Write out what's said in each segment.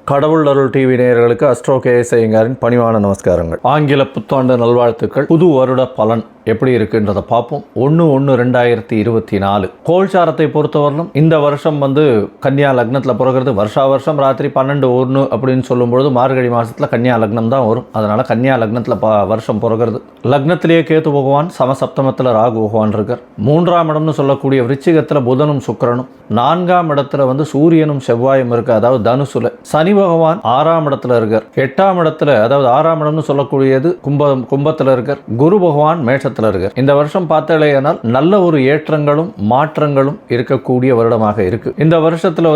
கடவுள் அருள் டிவி நேயர்களுக்கு astro KS ஐயங்காரின் பணிவான நமஸ்காரங்கள். ஆங்கில புத்தாண்டு நல்வாழ்த்துக்கள். புது வருட பலன் எப்படி இருக்குன்றதை பார்ப்போம். 1/1/2024 கோல்சாரத்தை பொறுத்தவரையிலும் இந்த வருஷம் கன்னியா லக்னத்தில் பிறகுறது. வருஷம் ராத்திரி 12:01 அப்படின்னு சொல்லும்பொழுது மார்கழி மாதத்தில் கன்னியா லக்னம் தான் வரும். அதனால் கன்னியா லக்னத்தில் வருஷம் பிறகுறது. லக்னத்திலேயே கேத்து பகவான், சமசப்தமத்தில் ராகு பகவான் இருக்கார். 3ஆம் இடம்னு சொல்லக்கூடிய விருச்சிகத்தில் புதனும் சுக்கிரனும், 4ஆம் இடத்துல சூரியனும் செவ்வாயும் இருக்கு, அதாவது தனுசுல. சனி பகவான் 6ஆம் இடத்துல இருக்கார். 8ஆம் இடத்துல, அதாவது 6ஆம் இடம்னு சொல்லக்கூடியது கும்பத்தில் இருக்கார். குரு பகவான் மேஷத்தில் இருக்கார். இந்த வருஷம் பார்த்தாலேயானால் நல்ல ஒரு ஏற்றங்களும் மாற்றங்களும் இருக்கக்கூடிய வருடமாக இருக்கு. இந்த வருஷத்துல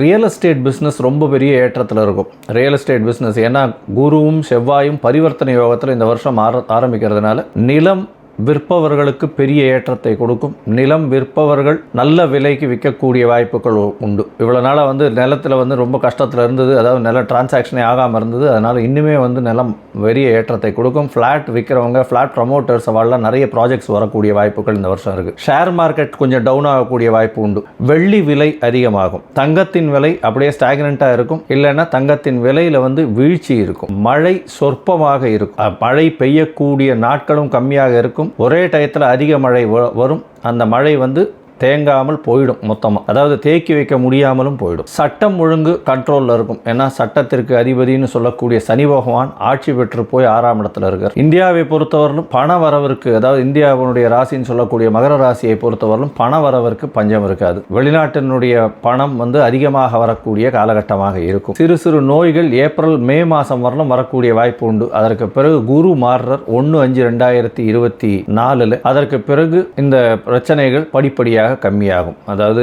ரியல் எஸ்டேட் பிசினஸ் ரொம்ப பெரிய ஏற்றத்தில் இருக்கும். ரியல் எஸ்டேட் பிசினஸ் ஏன்னா குருவும் செவ்வாயும் பரிவர்த்தனை யோகத்தில் இந்த வருஷம் ஆரம்பிக்கிறதுனால நிலம் விற்பவர்களுக்கு பெரிய ஏற்றத்தை கொடுக்கும். நிலம் விற்பவர்கள் நல்ல விலைக்கு விற்கக்கூடிய வாய்ப்புகள் உண்டு. இவ்வளோ நாளாக நிலத்தில் ரொம்ப கஷ்டத்தில் இருந்தது, அதாவது நில டிரான்சாக்ஷனே ஆகாமல் இருந்தது. அதனால் இன்னுமே நிலம் பெரிய ஏற்றத்தை கொடுக்கும். ஃப்ளாட் விற்கிறவங்க, ஃப்ளாட் ப்ரமோட்டர்ஸ் அவெல்லாம் நிறைய ப்ராஜெக்ட்ஸ் வரக்கூடிய வாய்ப்புகள் இந்த வருஷம் இருக்குது. ஷேர் மார்க்கெட் கொஞ்சம் டவுன் ஆகக்கூடிய வாய்ப்பு உண்டு. வெள்ளி விலை அதிகமாகும். தங்கத்தின் விலை அப்படியே ஸ்டாக்னண்ட்டாக இருக்கும். இல்லைன்னா தங்கத்தின் விலையில் வீழ்ச்சி இருக்கும். மழை சொற்பமாக இருக்கும். மழை பெய்யக்கூடிய நாட்களும் கம்மியாக இருக்கும். ஒரே டயத்தில் அதிக மழை வரும். அந்த மழை தேங்காமல் போயிடும் மொத்தமாக, அதாவது தேக்கி வைக்க முடியாமலும் போயிடும். சட்டம் ஒழுங்கு கண்ட்ரோலில் இருக்கும். ஏன்னா சட்டத்திற்கு அதிபதினு சொல்லக்கூடிய சனி பகவான் ஆட்சி பெற்று போய் 6ஆம் இடத்துல இருக்கார். இந்தியாவை பொறுத்தவரையிலும் பண வரவிற்கு, அதாவது இந்தியாவுடைய ராசின்னு சொல்லக்கூடிய மகர ராசியை பொறுத்தவரையிலும் பண வரவிற்கு பஞ்சம் இருக்காது. வெளிநாட்டினுடைய பணம் அதிகமாக வரக்கூடிய காலகட்டமாக இருக்கும். சிறு சிறு நோய்கள் ஏப்ரல் மே மாதம் வரலும் வரக்கூடிய வாய்ப்பு உண்டு. அதற்கு பிறகு குரு மாறுறார் 1/5/2024. அதற்கு பிறகு இந்த பிரச்சனைகள் படிப்படியாக கம்மியாகும். அதாவது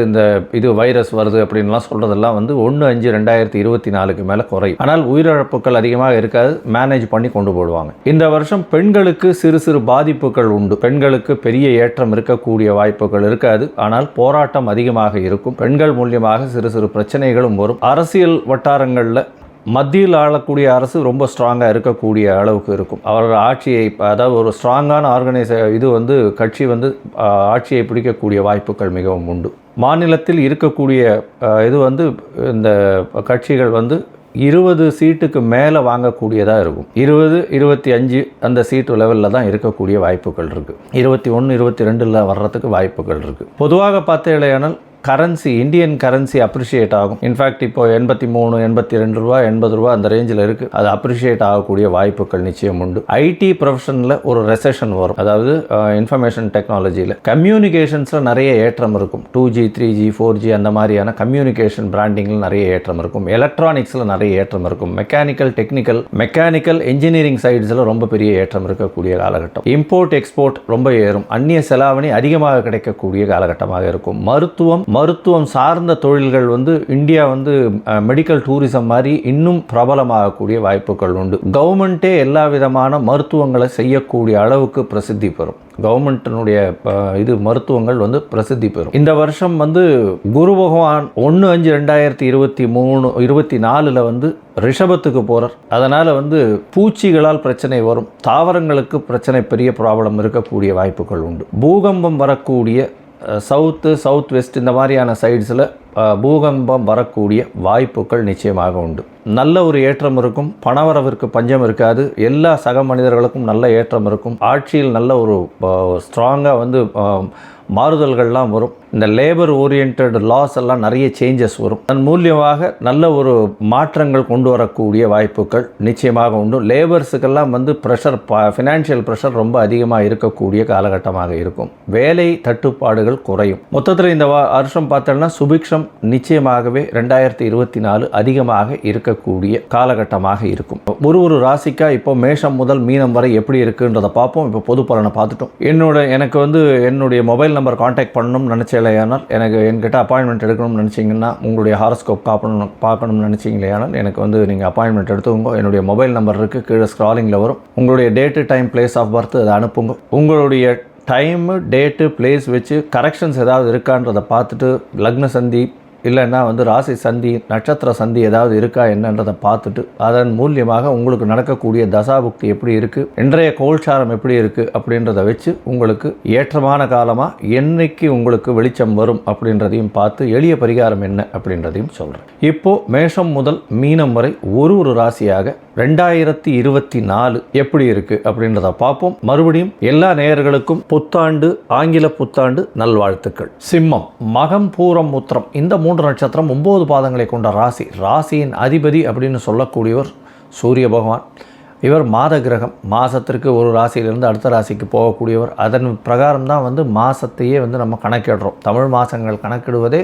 இது வைரஸ் வருது அப்படின்லாம் சொல்றதெல்லாம் 1/5/2024 மேல குறையும். ஆனால் உயிரிழப்புகள் அதிகமாக இருக்காது, மேனேஜ் பண்ணி கொண்டு போடுவாங்க. இந்த வருஷம் பெண்களுக்கு சிறு சிறு பாதிப்புகள் உண்டு. பெண்களுக்கு பெரிய ஏற்றம் இருக்கக்கூடிய வாய்ப்புகள் இருக்காது. ஆனால் போராட்டம் அதிகமாக இருக்கும். பெண்கள் மூலியமாக சிறு சிறு பிரச்சனைகளும் வரும். அரசியல் வட்டாரங்களில் மத்தியில் ஆளக்கூடிய அரசு ரொம்ப ஸ்ட்ராங்காக இருக்கக்கூடிய அளவுக்கு இருக்கும். அவர்கள் ஆட்சியை, அதாவது ஒரு ஸ்ட்ராங்கான கட்சி ஆட்சியை பிடிக்கக்கூடிய வாய்ப்புகள் மிகவும் உண்டு. மாநிலத்தில் இருக்கக்கூடிய இந்த கட்சிகள் 20 சீட்டுக்கு மேலே வாங்கக்கூடியதாக இருக்கும். 20, 25 அந்த சீட்டு லெவலில் தான் இருக்கக்கூடிய வாய்ப்புகள் இருக்குது. 21, 22 வர்றதுக்கு வாய்ப்புகள் இருக்குது. பொதுவாக பார்த்தீங்கன்னா கரன்சி, இந்தியன் கரன்சி அப்ரிஷியேட் ஆகும். இன்ஃபேக்ட் இப்போ 83, 82 ரூபா, 80 ரூபா அந்த ரேஞ்சில் இருக்குது. அது அப்ரிஷியேட் ஆகக்கூடிய வாய்ப்புகள் நிச்சயம் உண்டு. ஐடி ப்ரொஃபஷனில் ஒரு ரெசெஷன் வரும். அதாவது இன்ஃபர்மேஷன் டெக்னாலஜியில், கம்யூனிகேஷன்ஸில் நிறைய ஏற்றம் இருக்கும். 2G, 3G, 4G அந்த மாதிரியான கம்யூனிகேஷன் பிராண்டிங்கில் நிறைய ஏற்றம் இருக்கும். எலக்ட்ரானிக்ஸில் நிறைய ஏற்றம் இருக்கும். மெக்கானிக்கல் இன்ஜினியரிங் சைட்ஸில் ரொம்ப பெரிய ஏற்றம் இருக்கக்கூடிய காலகட்டம். இம்போர்ட் எக்ஸ்போர்ட் ரொம்ப ஏறும். அந்நிய செலாவணி அதிகமாக கிடைக்கக்கூடிய காலகட்டமாக இருக்கும். மருத்துவம் சார்ந்த தொழில்கள் இந்தியா மெடிக்கல் டூரிசம் மாதிரி இன்னும் பிரபலமாகக்கூடிய வாய்ப்புகள் உண்டு. கவர்மெண்ட்டே எல்லா விதமான மருத்துவங்களை செய்யக்கூடிய அளவுக்கு பிரசித்தி பெறும். கவர்மெண்ட்டினுடைய மருத்துவங்கள் பிரசித்தி பெறும். இந்த வருஷம் குரு பகவான் 1/5/2024 ரிஷபத்துக்கு போகிறார். அதனால் பூச்சிகளால் பிரச்சனை வரும். தாவரங்களுக்கு பிரச்சனை, பெரிய ப்ராப்ளம் இருக்கக்கூடிய வாய்ப்புகள் உண்டு. பூகம்பம் வரக்கூடிய சவுத் வெஸ்ட் இந்த மாதிரியான சைட்ஸில் பூகம்பம் வரக்கூடிய வாய்ப்புகள் நிச்சயமாக உண்டு. நல்ல ஒரு ஏற்றம் இருக்கும். பணவரவிற்கு பஞ்சம் இருக்காது. எல்லா சக மனிதர்களுக்கும் நல்ல ஏற்றம் இருக்கும். ஆட்சியில் நல்ல ஒரு ஸ்ட்ராங்காக மாறுதல்கள்லாம் வரும். இந்த லேபர் ஓரியன்ட் லாஸ் எல்லாம் நிறைய சேஞ்சஸ் வரும். அதன் மூலியமாக நல்ல ஒரு மாற்றங்கள் கொண்டு வரக்கூடிய வாய்ப்புகள் நிச்சயமாக உண்டு. லேபர்ஸுக்கெல்லாம் ப்ரெஷர், ஃபினான்ஷியல் ப்ரெஷர் ரொம்ப அதிகமாக இருக்கக்கூடிய காலகட்டமாக இருக்கும். வேலை தட்டுப்பாடுகள் குறையும். மொத்தத்தில் இந்த வருஷம் பார்த்தோம்னா சுபிக்ஷம் நிச்சயமாகவே 2024 அதிகமாக இருக்கக்கூடிய காலகட்டமாக இருக்கும். ஒரு ராசிக்கா இப்போ மேஷம் முதல் மீனம் வரை எப்படி இருக்குன்றதை பார்ப்போம். இப்போ பொது பலனை பார்த்துட்டோம். எனக்கு என்னுடைய மொபைல் நம்பர் கான்டாக்ட் பண்ணணும்னு நினச்சேலையானால், என்கிட்ட அப்பாயின்மெண்ட் எடுக்கணும்னு நினச்சிங்கன்னா, உங்களுடைய ஹாரோஸ்கோப் பார்க்கணும்னு நினச்சிங்களேயானால் எனக்கு நீங்கள் அப்பாயின்மெண்ட் எடுத்துக்கோங்க. என்னுடைய மொபைல் நம்பர் இருக்குது, கீழே ஸ்க்ராலிங்கில் வரும். உங்களுடைய date, time, place of birth அதை அனுப்புங்க. உங்களுடைய டைமு, டேட்டு, பிளேஸ் வச்சு கரெக்ஷன்ஸ் ஏதாவது இருக்கான்றதை பார்த்துட்டு லக்ன சந்தி, இல்லைன்னா வந்து ராசி சந்தி நட்சத்திர சந்தி ஏதாவது இருக்கா என்னன்றதை பார்த்துட்டு அதன் மூலியமாக உங்களுக்கு நடக்கக்கூடிய தசாபுக்தி எப்படி இருக்குது, இன்றைய கோல்சாரம் எப்படி இருக்குது அப்படின்றத வச்சு உங்களுக்கு ஏற்றமான காலமாக என்னைக்கு உங்களுக்கு வெளிச்சம் வரும் அப்படின்றதையும் பார்த்து எளிய பரிகாரம் என்ன அப்படின்றதையும் சொல்கிறேன். இப்போது மேஷம் முதல் மீனம் வரை ஒரு ராசியாக 2024 எப்படி இருக்குது அப்படின்றத பார்ப்போம். மறுபடியும் எல்லா நேயர்களுக்கும் புத்தாண்டு ஆங்கில புத்தாண்டு நல்வாழ்த்துக்கள். சிம்மம், மகம், பூரம், உத்திரம் இந்த 3 நட்சத்திரம் 9 பாதங்களை கொண்ட ராசி. ராசியின் அதிபதி அப்படின்னு சொல்லக்கூடியவர் சூரிய பகவான். இவர் மாத கிரகம். மாதத்திற்கு ஒரு ராசியிலிருந்து அடுத்த ராசிக்கு போகக்கூடியவர். அதன் பிரகாரம் தான் வந்து மாதத்தையே வந்து நம்ம கணக்கிடுறோம். தமிழ் மாதங்கள் கணக்கிடுவதே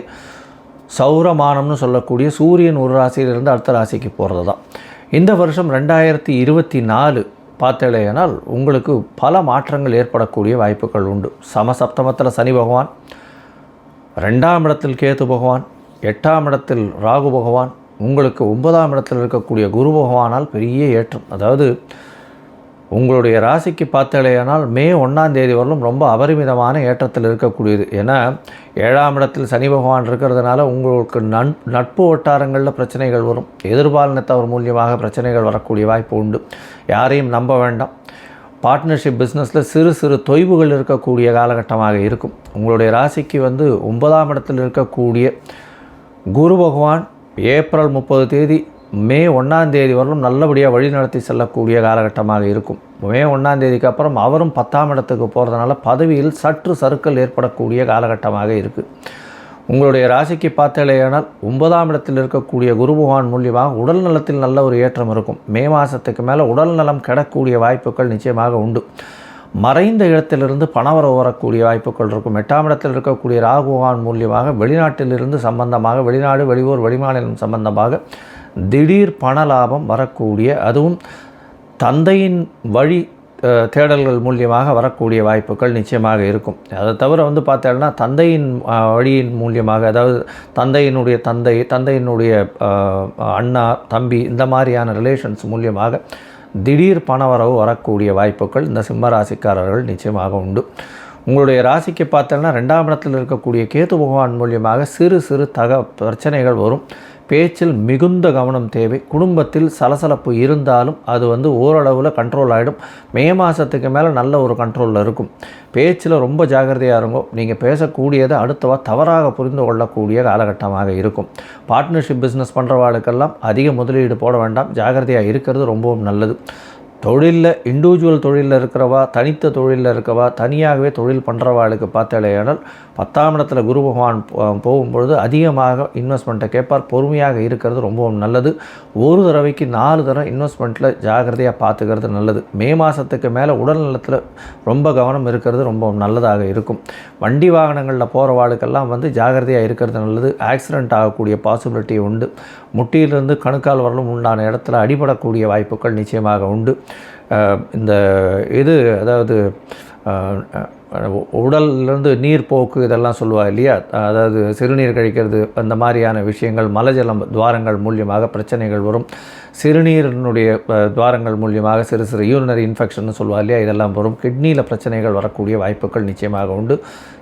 சௌரமானம்னு சொல்லக்கூடிய சூரியன் ஒரு ராசியிலிருந்து அடுத்த ராசிக்கு போகிறது தான். இந்த வருஷம் 2024 பார்த்தேனால் உங்களுக்கு பல மாற்றங்கள் ஏற்படக்கூடிய வாய்ப்புகள் உண்டு. சமசப்தமத்தில் சனி பகவான், 2ஆம் இடத்தில் கேது பகவான், 8ஆம் இடத்தில் ராகு பகவான், உங்களுக்கு 9ஆம் இடத்தில் இருக்கக்கூடிய குரு பகவானால் பெரிய ஏற்றம். அதாவது உங்களுடைய ராசிக்கு பார்த்தேனால் மே 1ஆம் தேதி வரலும் ரொம்ப அபரிமிதமான ஏற்றத்தில் இருக்கக்கூடியது. ஏன்னா 7ஆம் இடத்தில் சனி பகவான் இருக்கிறதுனால உங்களுக்கு நட்பு வட்டாரங்களில் பிரச்சனைகள் வரும். எதிர்பாலினத்தவர் மூலியமாக பிரச்சனைகள் வரக்கூடிய வாய்ப்பு உண்டு. யாரையும் நம்ப வேண்டாம். பார்ட்னர்ஷிப் பிஸ்னஸில் சிறு சிறு தொய்வுகள் இருக்கக்கூடிய காலகட்டமாக இருக்கும். உங்களுடைய ராசிக்கு வந்து 9ஆம் இடத்தில் இருக்கக்கூடிய குரு பகவான் ஏப்ரல் 30 தேதி மே 1ஆம் தேதி வரலும் நல்லபடியாக வழிநடத்தி செல்லக்கூடிய காலகட்டமாக இருக்கும். மே 1ஆம் தேதிக்கு அப்புறம் அவரும் 10ஆம் இடத்துக்கு போகிறதுனால பதவியில் சற்று சறுக்கல் ஏற்படக்கூடிய காலகட்டமாக இருக்குது. உங்களுடைய ராசிக்கு பார்த்தேனால் 9ஆம் இடத்தில் இருக்கக்கூடிய குரு பகவான் மூலியமாக உடல் நலத்தில் நல்ல ஒரு ஏற்றம் இருக்கும். மே மாதத்துக்கு மேலே உடல் நலம் கிடக்கூடிய வாய்ப்புகள் நிச்சயமாக உண்டு. மறைந்த இடத்திலிருந்து பணவரவு வரக்கூடிய வாய்ப்புகள் இருக்கும். 8ஆம் இடத்தில் இருக்கக்கூடிய ராகு பகவான் மூலியமாக வெளிநாட்டிலிருந்து சம்பந்தமாக வெளிநாடு வெளியூர் வெளிமாநிலம் சம்பந்தமாக திடீர் பண லாபம் வரக்கூடிய, அதுவும் தந்தையின் வழி தேடல்கள் மூலியமாக வரக்கூடிய வாய்ப்புகள் நிச்சயமாக இருக்கும். அதை தவிர வந்து பார்த்தோம்னா தந்தையின் வழியின் மூலியமாக, அதாவது தந்தையினுடைய அண்ணா தம்பி இந்த மாதிரியான ரிலேஷன்ஸ் மூலியமாக திடீர் பணவரவு வரக்கூடிய வாய்ப்புகள் இந்த சிம்ம ராசிக்காரர்கள் நிச்சயமாக உண்டு. உங்களுடைய ராசிக்கு பார்த்தோம்னா 2ஆம் இடத்தில் இருக்கக்கூடிய கேது பகவான் மூலியமாக சிறு சிறு பிரச்சனைகள் வரும். பேச்சில் மிகுந்த கவனம் தேவை. குடும்பத்தில் சலசலப்பு இருந்தாலும் அது வந்து ஓரளவில் கண்ட்ரோல் ஆகிடும். மே மாதத்துக்கு மேலே நல்ல ஒரு கண்ட்ரோலில் இருக்கும். பேச்சில் ரொம்ப ஜாகிரதையாக இருங்கோ. நீங்கள் பேசக்கூடியதை அடுத்தவா தவறாக புரிந்து கொள்ளக்கூடிய காலகட்டமாக இருக்கும். பார்ட்னர்ஷிப் பிஸ்னஸ் பண்ணுறவாளுக்கெல்லாம் அதிக முதலீடு போட வேண்டாம். ஜாகிரதையாக இருக்கிறது ரொம்பவும் நல்லது. தொழிலில் இண்டிவிஜுவல் தொழிலில் இருக்கிறவா, தனித்த தொழிலில் இருக்கவா, தனியாகவே தொழில் பண்ணுறவாளுக்கு பார்த்தேனால் 10ஆம் இடத்துல குரு பகவான் போகும்பொழுது அதிகமாக இன்வெஸ்ட்மெண்ட்டை கேட்பார். பொறுமையாக இருக்கிறது ரொம்பவும் நல்லது. ஒரு தடவைக்கு 4 தடவை இன்வெஸ்ட்மெண்ட்டில் ஜாகிரதையாக பார்த்துக்கிறது நல்லது. மே மாதத்துக்கு மேலே உடல் நலத்தில் ரொம்ப கவனம் இருக்கிறது ரொம்பவும் நல்லதாக இருக்கும். வண்டி வாகனங்களில் போகிறவாளுக்கெல்லாம் வந்து ஜாகிரதையாக இருக்கிறது நல்லது. ஆக்சிடெண்ட் ஆகக்கூடிய பாசிபிலிட்டி உண்டு. முட்டியிலிருந்து கணுக்கால் வரலும் உண்டான இடத்துல அடிபடக்கூடிய வாய்ப்புகள் நிச்சயமாக உண்டு. இந்த அதாவது உடல்லேருந்து நீர் போக்கு இதெல்லாம் சொல்லுவாள் இல்லையா, அதாவது சிறுநீர் கழிக்கிறது அந்த மாதிரியான விஷயங்கள், மலஜலம் துவாரங்கள் மூலியமாக பிரச்சனைகள் வரும். சிறுநீரினுடைய துவாரங்கள் மூலியமாக சிறு சிறு யூரினரி இன்ஃபெக்ஷன் சொல்லுவாள் இல்லையா, இதெல்லாம் வரும். கிட்னியில் பிரச்சனைகள் வரக்கூடிய வாய்ப்புகள் நிச்சயமாக உண்டு.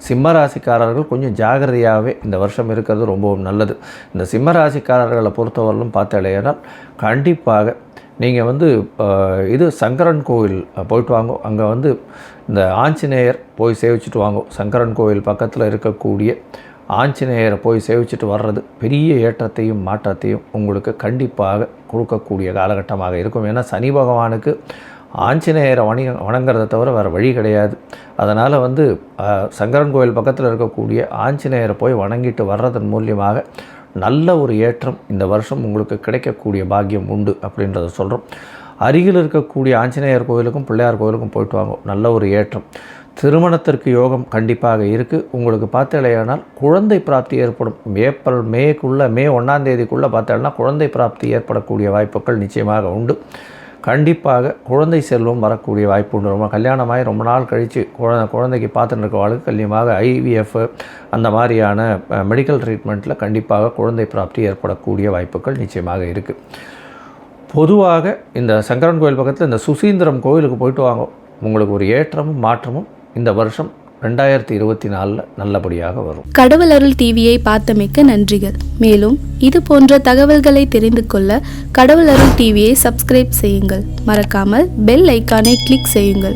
சிம்மராசிக்காரர்கள் கொஞ்சம் ஜாகிரதையாகவே இந்த வருஷம் இருக்கிறது ரொம்பவும் நல்லது. இந்த சிம்மராசிக்காரர்களை பொறுத்தவரையிலும் பார்த்தேனால் கண்டிப்பாக நீங்கள் வந்து சங்கரன் கோவில் போயிட்டு வாங்க. அங்கே வந்து இந்த ஆஞ்சநேயர் போய் சேவிச்சுட்டு வாங்க. சங்கரன் கோவில் பக்கத்தில் இருக்கக்கூடிய ஆஞ்சநேயரை போய் சேவிச்சுட்டு வர்றது பெரிய ஏற்றத்தையும் மாற்றத்தையும் உங்களுக்கு கண்டிப்பாக கொடுக்கக்கூடிய காலகட்டமாக இருக்கும். ஏன்னா சனி பகவானுக்கு ஆஞ்சநேயரை வணங்குறதை தவிர வேறு வழி கிடையாது. அதனால் வந்து சங்கரன் கோவில் பக்கத்தில் இருக்கக்கூடிய ஆஞ்சநேயரை போய் வணங்கிட்டு வர்றதன் மூலியமாக நல்ல ஒரு ஏற்றம் இந்த வருஷம் உங்களுக்கு கிடைக்கக்கூடிய பாக்கியம் உண்டு அப்படின்றத சொல்கிறோம். அருகில் இருக்கக்கூடிய ஆஞ்சநேயர் கோவிலுக்கும் பிள்ளையார் கோவிலுக்கும் போயிட்டு வாங்க. நல்ல ஒரு ஏற்றம். திருமணத்திற்கு யோகம் கண்டிப்பாக இருக்குது. உங்களுக்கு பார்த்தேனால் குழந்தை பிராப்தி ஏற்படும். மே 1ஆம் தேதிக்குள்ளே பார்த்தேன்னா குழந்தை பிராப்தி ஏற்படக்கூடிய வாய்ப்புகள் நிச்சயமாக உண்டு. கண்டிப்பாக குழந்தை செல்வம் வரக்கூடிய வாய்ப்பு உண்டு. ரொம்ப கல்யாணமாகி ரொம்ப நாள் கழித்து குழந்தைக்கு பார்த்துட்டு இருக்கவாளுக்கு கல்யாணமாக ஐவிஎஃப் அந்த மாதிரியான மெடிக்கல் ட்ரீட்மெண்ட்டில் கண்டிப்பாக குழந்தை பிராப்தி ஏற்படக்கூடிய வாய்ப்புகள் நிச்சயமாக இருக்குது. பொதுவாக இந்த சங்கரன் கோயில் பக்கத்தில் இந்த சுசீந்திரம் கோயிலுக்கு போயிட்டு வாங்க. உங்களுக்கு ஒரு ஏற்றமும் மாற்றமும் இந்த வருஷம் 2024 நல்லபடியாக வரும். கடவுள் அருள் டிவியை பார்த்தமைக்க நன்றிகள். மேலும் இது போன்ற தகவல்களை தெரிந்து கொள்ள கடவுள் அருள் டிவியை சப்ஸ்கிரைப் செய்யுங்கள். மறக்காமல் பெல் ஐக்கானை கிளிக் செய்யுங்கள்.